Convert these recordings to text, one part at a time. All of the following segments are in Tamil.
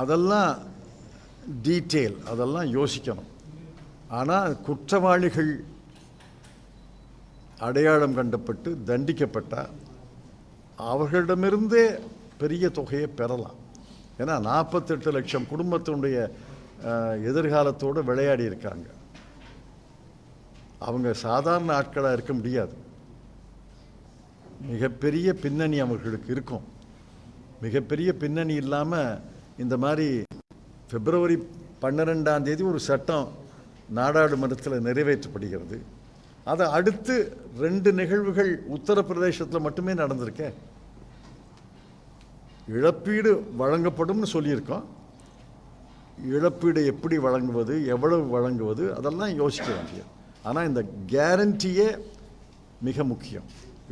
அதெல்லாம் டீட்டெயில், அதெல்லாம் யோசிக்கணும். ஆனால் குற்றவாளிகள் அடையாளம் கண்டப்பட்டு தண்டிக்கப்பட்டால் அவர்களிடமிருந்தே பெரிய தொகையை பெறலாம். ஏன்னா 48 லட்சம் குடும்பத்தினுடைய எதிர்காலத்தோடு விளையாடி இருக்காங்க. அவங்க சாதாரண ஆட்களாக இருக்க முடியாது. மிகப்பெரிய பின்னணி அவர்களுக்கு இருக்கும். மிகப்பெரிய பின்னணி இல்லாமல் இந்த மாதிரி பிப்ரவரி 12ஆம் தேதி ஒரு சட்டம் நாடாளுமன்றத்தில் நிறைவேற்றப்படுகிறது. அதை அடுத்து 2 நிகழ்வுகள் உத்தரப்பிரதேசத்தில் மட்டுமே நடந்திருக்கேன். இழப்பீடு வழங்கப்படும்னு சொல்லியிருக்கோம். இழப்பீடு எப்படி வழங்குவது, எவ்வளவு வழங்குவது, அதெல்லாம் யோசிக்க வேண்டியது. ஆனால் இந்த கேரண்டியே மிக முக்கியம்.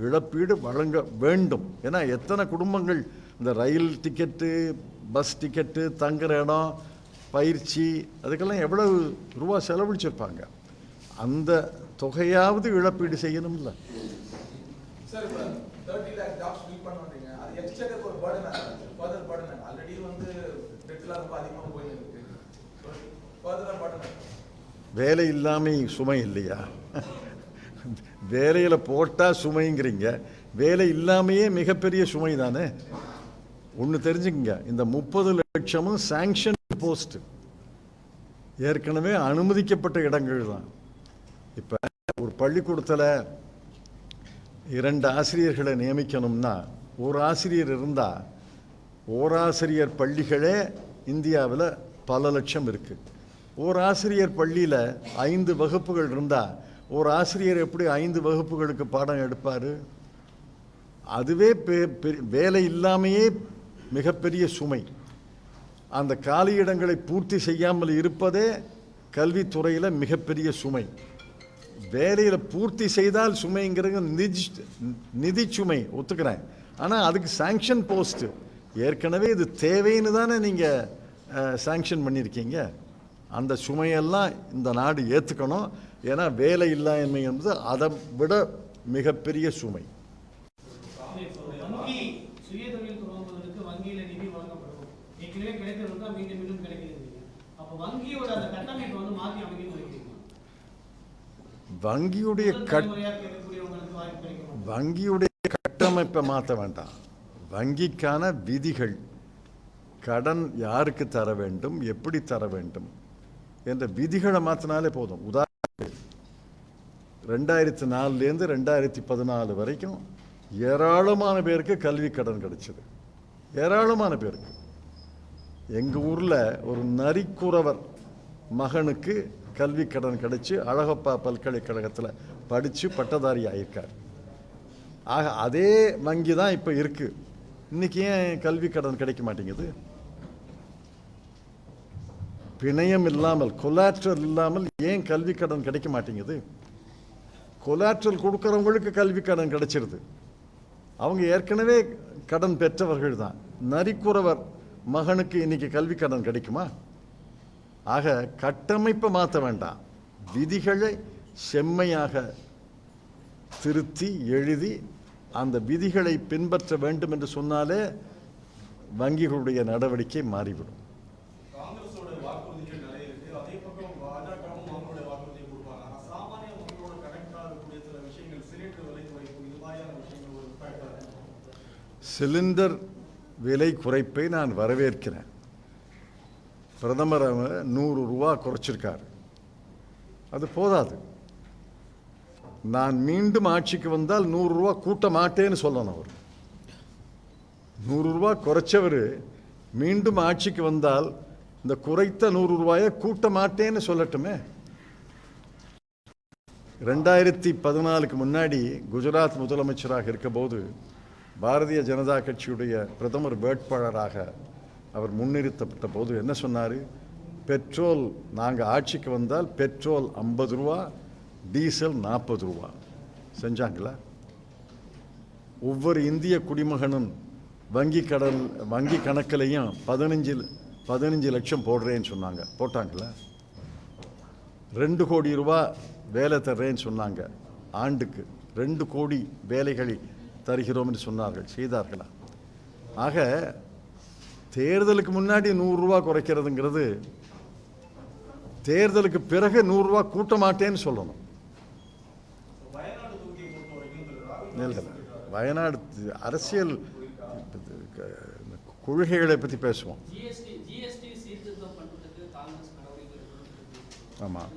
இழப்பீடு வழங்க வேண்டும். ஏன்னா எத்தனை குடும்பங்கள் இந்த ரயில் டிக்கெட்டு, பஸ் டிக்கெட்டு, தங்குற இடம், பயிற்சி, அதுக்கெல்லாம் எவ்வளவு ரூபா செலவழிச்சிருப்பாங்க. அந்த தொகையாவது இழப்பீடு செய்யணும்ல. சார், 30 lakh ஜாப்ஸ் ஃபில் பண்ணுவீங்க. அது எக்ஸ்ட்ராக்கு ஒரு பர்டன் ஆகுது. ஃபர்தர் பர்டன் ஆல்ரெடி வந்து டெட்ல ரொம்ப அதிகமாக போயிருக்கு. Further burden. வேலை இல்லாமல் சுமை இல்லையா? வேலையில் போட்டால் சுமைங்கிறீங்க. வேலை இல்லாமையே மிகப்பெரிய சுமை தானே. ஒன்று தெரிஞ்சுக்கங்க, இந்த 30 லட்சமும் சாங்ஷன் போஸ்ட், ஏற்கனவே அனுமதிக்கப்பட்ட இடங்கள் தான். இப்போ ஒரு பள்ளிக்கூடத்தில் 2 ஆசிரியர்களை நியமிக்கணும்னா ஒரு ஆசிரியர் இருந்தால், ஓராசிரியர் பள்ளிகளே இந்தியாவில் பல லட்சம் இருக்குது. ஒரு ஆசிரியர் பள்ளியில் 5 வகுப்புகள் இருந்தால் ஒரு ஆசிரியர் எப்படி 5 வகுப்புகளுக்கு பாடம் எடுப்பார்? அதுவே வேலை இல்லாமையே மிகப்பெரிய சுமை. அந்த காலியிடங்களை பூர்த்தி செய்யாமல் இருப்பதே கல்வித்துறையில் மிகப்பெரிய சுமை. வேலையில் பூர்த்தி செய்தால் சுமைங்கிறது நிதி சுமை, ஒத்துக்கிறேன். ஆனால் அதுக்கு சாங்ஷன் போஸ்ட்டு ஏற்கனவே இது தேவைன்னு தானே நீங்கள் சாங்ஷன் பண்ணியிருக்கீங்க. அந்த சுமையெல்லாம் இந்த நாடு ஏற்றுக்கணும். ஏன்னா வேலை இல்லாமை என்பது அதை விட மிகப்பெரிய சுமை. வங்கியுடைய கட்டமைப்பை மாற்ற வேண்டாம். வங்கிக்கான விதிகள், கடன் யாருக்கு தர வேண்டும், எப்படி தர வேண்டும் என்ற விதிகளை மாற்றினாலே போதும். உதாரணத்துக்கு 2004லேருந்து 2014 வரைக்கும் ஏராளமான பேருக்கு கல்வி கடன் கிடைச்சது. ஏராளமான பேருக்கு. எங்கள் ஊரில் ஒரு நரிக்குறவர் மகனுக்கு கல்வி கடன் கிடைச்சி அழகப்பா பல்கலைக்கழகத்தில் படித்து பட்டதாரி ஆகியிருக்கார். ஆக அதே வங்கி தான் இப்போ இருக்குது. இன்றைக்கி ஏன் கல்வி கடன் கிடைக்க மாட்டேங்குது? பிணையம் இல்லாமல், கொலாட்ரல் இல்லாமல் ஏன் கல்வி கடன் கிடைக்க மாட்டேங்குது? கொலாட்ரல் கொடுக்குறவங்களுக்கு கல்வி கடன் கிடைச்சிருது. அவங்க ஏற்கனவே கடன் பெற்றவர்கள் தான். நரிக்குறவர் மகனுக்கு இன்னைக்கு கல்வி கடன் கிடைக்குமா? ஆக கட்டமைப்பை மாற்ற வேண்டாம். விதிகளை செம்மையாக திருத்தி எழுதி அந்த விதிகளை பின்பற்ற வேண்டும் என்று சொன்னாலே வங்கிகளுடைய நடவடிக்கை மாறிவிடும். சிலிண்டர் விலை குறைப்பை நான் வரவேற்கிறேன். பிரதமர் 100 ரூபா குறைச்சிருக்கார். அது போதாது. நான் மீண்டும் ஆட்சிக்கு வந்தால் 100 ரூபா கூட்ட மாட்டேன்னு சொல்லணும். அவர் 100 ரூபா குறைச்சவர் மீண்டும் ஆட்சிக்கு வந்தால் இந்த குறைத்த 100 ரூபாயை கூட்ட மாட்டேன்னு சொல்லட்டுமே. 2014க்கு முன்னாடி குஜராத் முதலமைச்சராக இருக்கபோது பாரதிய ஜனதா கட்சியுடைய பிரதமர் வேட்பாளராக அவர் முன்னிறுத்தப்பட்ட போது என்ன சொன்னார்? பெட்ரோல், நாங்கள் ஆட்சிக்கு வந்தால் பெட்ரோல் 50 ரூபா, டீசல் 40 ரூபா. செஞ்சாங்களா? ஒவ்வொரு இந்திய குடிமகனும் வங்கி கணக்கிலையும் 15 லட்சம் போடுறேன்னு சொன்னாங்க. போட்டாங்களா? 2 கோடி ரூபா வேலை தர்றேன்னு சொன்னாங்க. ஆண்டுக்கு 2 கோடி வேலைகளை தருகிறோம் என்று சொன்னார்கள். செய்தார்களா? ஆக தேர்தலுக்கு முன்னாடி 100 ரூபா குறைக்கிறதுங்கிறது தேர்தலுக்கு பிறகு 100 ரூபா கூட்ட மாட்டேன்னு சொல்லணும். இல்லை, வயநாடு அரசியல் கொள்கைகளை பற்றி பேசுவோம். ஆமாம்,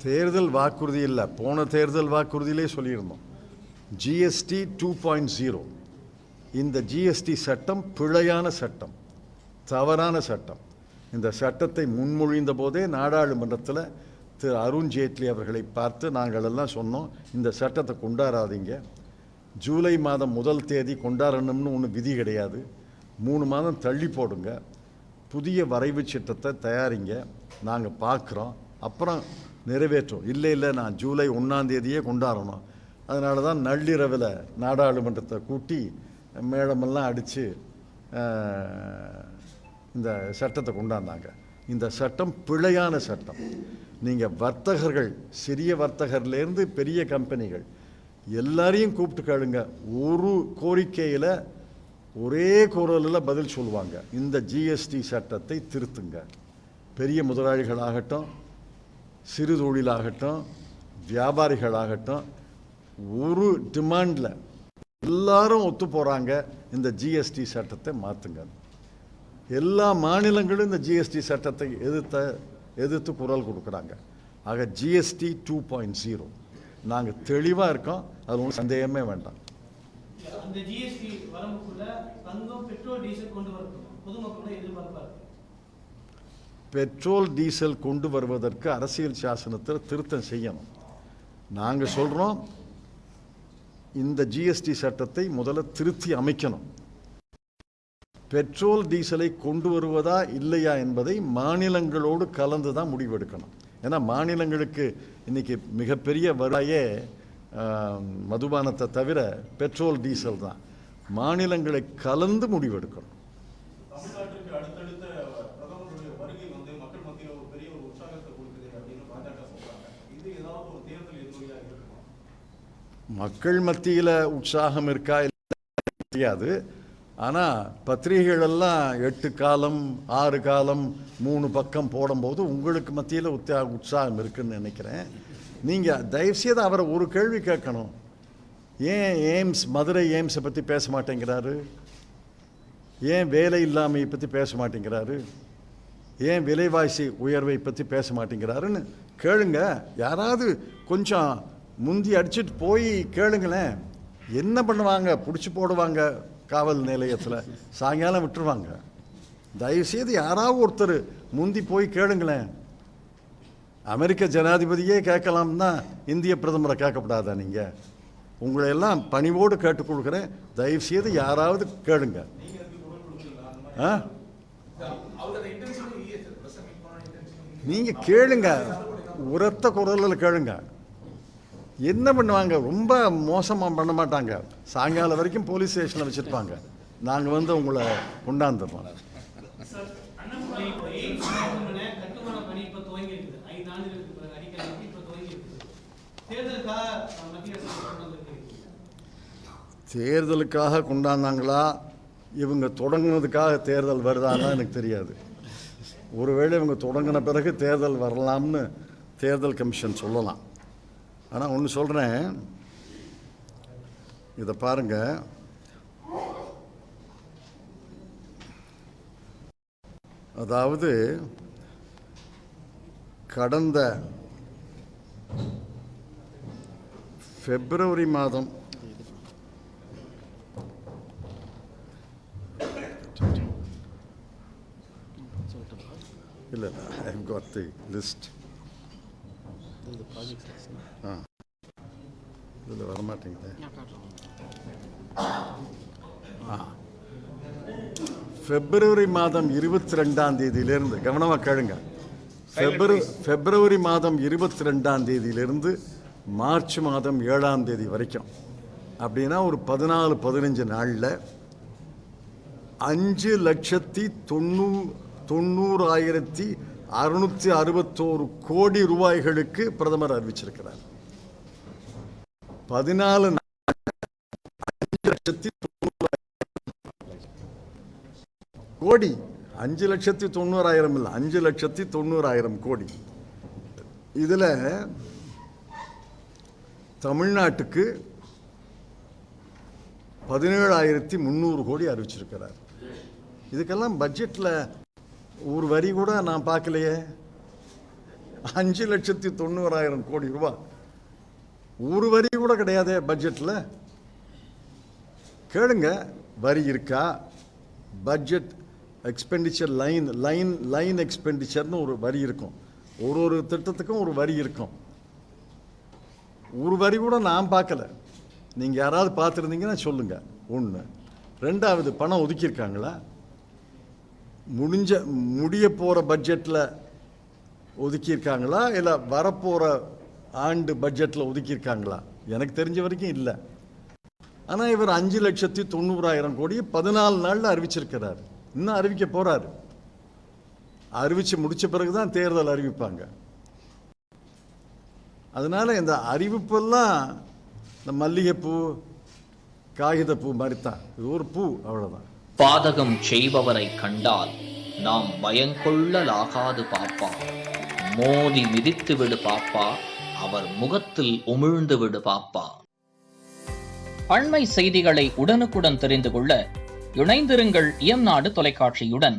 தேர்தல் வாக்குறுதி இல்லை, போன தேர்தல் வாக்குறுதியிலே சொல்லியிருந்தோம் ஜிஎஸ்டி 2.0. இந்த ஜிஎஸ்டி சட்டம் பிழையான சட்டம், தவறான சட்டம். இந்த சட்டத்தை முன்மொழிந்த போதே நாடாளுமன்றத்தில் திரு அருண் ஜேட்லி அவர்களை பார்த்து நாங்கள் எல்லாம் சொன்னோம், இந்த சட்டத்தை கொண்டாடாதீங்க, ஜூலை மாதம் 1 தேதி கொண்டாடணும்னு ஒன்று விதி கிடையாது, 3 மாதம் தள்ளி போடுங்க, புதிய வரைவு சட்டத்தை தயாரிங்க, நாங்கள் பார்க்குறோம், அப்புறம் நிறைவேற்றும். இல்லை நான் ஜூலை 1ஆம் தேதியே கொண்டாடணும். அதனால தான் நள்ளிரவில் நாடாளுமன்றத்தை கூட்டி மேளமெல்லாம் அடித்து இந்த சட்டத்தை கொண்டாந்தாங்க. இந்த சட்டம் பிழையான சட்டம். நீங்கள் வர்த்தகர்கள், சிறிய வர்த்தகர்லேருந்து பெரிய கம்பெனிகள் எல்லாரையும் கூப்பிட்டு கேளுங்க, ஒரு கோரிக்கையில் ஒரே குரலில் பதில் சொல்லுவாங்க, இந்த ஜிஎஸ்டி சட்டத்தை திருத்துங்க. பெரிய முதலாளிகளாகட்டும், சிறு தொழிலாகட்டும், வியாபாரிகளாகட்டும், ஒரு டிமாண்டில் எல்லாரும் ஒத்து போகிறாங்க, இந்த ஜிஎஸ்டி சட்டத்தை மாற்றுங்க. எல்லா மாநிலங்களும் இந்த ஜிஎஸ்டி சட்டத்தை எதிர்த்து குரல் கொடுக்குறாங்க. ஆக ஜிஎஸ்டி 2.0 நாங்கள் தெளிவாக இருக்கோம், அது ஒன்றும் சந்தேகமே வேண்டாம். அந்த ஜிஎஸ்டி வரம்புக்குள்ள தங்கம், பெட்ரோல், டீசல் கொண்டு வரணும் பொதுமக்களோட எதிர்பார்ப்பார். பெட்ரோல் டீசல் கொண்டு வருவதற்கு அரசியல் சாசனத்தில் திருத்தம் செய்யணும். நாங்கள் சொல்கிறோம், இந்த ஜிஎஸ்டி சட்டத்தை முதல்ல திருத்தி அமைக்கணும். பெட்ரோல் டீசலை கொண்டு வருவதா இல்லையா என்பதை மாநிலங்களோடு கலந்து தான் முடிவெடுக்கணும். ஏன்னா மாநிலங்களுக்கு இன்னைக்கு மிகப்பெரிய வருவாயே மதுபானத்தை தவிர பெட்ரோல் டீசல் தான். மாநிலங்களை கலந்து முடிவெடுக்கணும். தமிழ்நாட்டிற்கு அடுத்தடுத்த பிரதமருடைய வருகை மக்கள் மத்தியில் ஒரு பெரிய ஒரு உற்சாகத்தை கொடுக்குது அப்படின்னு பாஜக சொல்றாங்க. இது ஏதாவது ஒரு தேர்தல் எதிரொலியாக இருக்குமா? மக்கள் மத்தியில் உற்சாகம் இருக்கா தெரியாது. ஆனால் பத்திரிகைகளெல்லாம் 8 காலம் 6 காலம் 3 பக்கம் போடும்போது உங்களுக்கு மத்தியில் உற்சாகம் இருக்குன்னு நினைக்கிறேன். நீங்கள் தயவுசெய்து அவரை ஒரு கேள்வி கேட்கணும். ஏன் எய்ம்ஸ், மதுரை எய்ம்ஸை பற்றி பேச மாட்டேங்கிறாரு? ஏன் வேலை இல்லாமையை பற்றி பேச மாட்டேங்கிறாரு? ஏன் விலைவாசி உயர்வை பற்றி பேச மாட்டேங்கிறாருன்னு கேளுங்க. யாராவது கொஞ்சம் முந்தி அடிச்சுட்டு போய் கேளுங்களேன். என்ன பண்ணுவாங்க? பிடிச்சி போடுவாங்க காவல் நிலையத்தில், சாயங்காலம் விட்டுருவாங்க. தயவுசெய்து யாராவது ஒருத்தர் முந்தி போய் கேளுங்களேன். அமெரிக்க ஜனாதிபதியே கேட்கலாம்னா இந்திய பிரதமரை கேட்கப்படாதா? நீங்கள் உங்களை எல்லாம் பணிவோடு கேட்டுக்கொள்கிறேன், தயவுசெய்து யாராவது கேளுங்க. நீங்கள் கேளுங்க, உரத்த குரலில் கேளுங்க. என்ன பண்ணுவாங்க? ரொம்ப மோசமாக பண்ண மாட்டாங்க. சாயங்காலம் வரைக்கும் போலீஸ் ஸ்டேஷனில் வச்சுருப்பாங்க. நாங்கள் வந்து உங்களை கொண்டாந்துருப்போம். தேர்தலுக்காக கொண்டாந்தாங்களா, இவங்க தொடங்கினதுக்காக தேர்தல் வருதான்னா எனக்கு தெரியாது. ஒருவேளை இவங்க தொடங்கின பிறகு தேர்தல் வரலாம்னு தேர்தல் கமிஷன் சொல்லலாம். ஆனால் ஒன்று சொல்கிறேன், இதை பாருங்க. அதாவது கடந்த பிப்ரவரி மாதம் இல்லை, I have got the list. இதில் வரமாட்டேங்குது. பிப்ரவரி மாதம் 22ஆம் தேதியிலிருந்து, கவனமாக கேளுங்க, பிப்ரவரி மாதம் 22ஆம் தேதியிலிருந்து மார்ச் மாதம் 7ஆம் தேதி வரைக்கும், அப்படின்னா ஒரு 14-15 நாளில் 5,90,661 கோடி ரூபாய்களுக்கு பிரதமர் அறிவிச்சிருக்கிறார். 14 கோடி 5,90,000 இல்லை, 5,90,000 கோடி. இதில் தமிழ்நாட்டுக்கு 17,300 கோடி அறிவிச்சிருக்கிறார். இதுக்கெல்லாம் பட்ஜெட்டில் ஒரு வரி கூட நான் பார்க்கலையே. 5,90,000 கோடி ரூபாய் ஒரு வரி கூட கிடையாதே பட்ஜெட்டில். கேளுங்க, வரி இருக்கா? பட்ஜெட் எக்ஸ்பெண்டிச்சர் லைன் எக்ஸ்பெண்டிச்சர்னு ஒரு வரி இருக்கும். ஒரு திட்டத்துக்கும் ஒரு வரி இருக்கும். ஒரு வரி கூட நான் பார்க்கல. நீங்கள் யாராவது பார்த்துருந்தீங்கன்னா சொல்லுங்கள். ஒன்று. ரெண்டாவது, பணம் ஒதுக்கியிருக்காங்களா? முடிய போகிற பட்ஜெட்டில் ஒதுக்கியிருக்காங்களா, இல்லை வரப்போகிற ஆண்டு பட்ஜெட்டில் ஒதுக்கியிருக்காங்களா? எனக்கு தெரிஞ்ச வரைக்கும் இல்லை. ஆனால் இவர் 5,90,000 கோடியை 14 நாளில் அறிவிச்சிருக்கிறார். இன்னும் அறிவிக்க போகிறாரு. அறிவித்து முடித்த பிறகு தான் தேர்தல் அறிவிப்பாங்க. அதனால் இந்த அறிவிப்பெல்லாம் இந்த மல்லிகைப்பூ, காகிதப்பூ மாதிரி தான். இது ஒரு பூ, அவ்வளோதான். பாதகம் செய்பவரை கண்டால் நாம் பயங்கொள்ளலாகாது பாப்பா. மோதி மிதித்து விடு பாப்பா, அவர் முகத்தில் உமிழ்ந்து விடு பாப்பா. அண்மை செய்திகளை உடனுக்குடன் தெரிந்து கொள்ள இணைந்திருங்கள் இயம்நாடு தொலைக்காட்சியுடன்.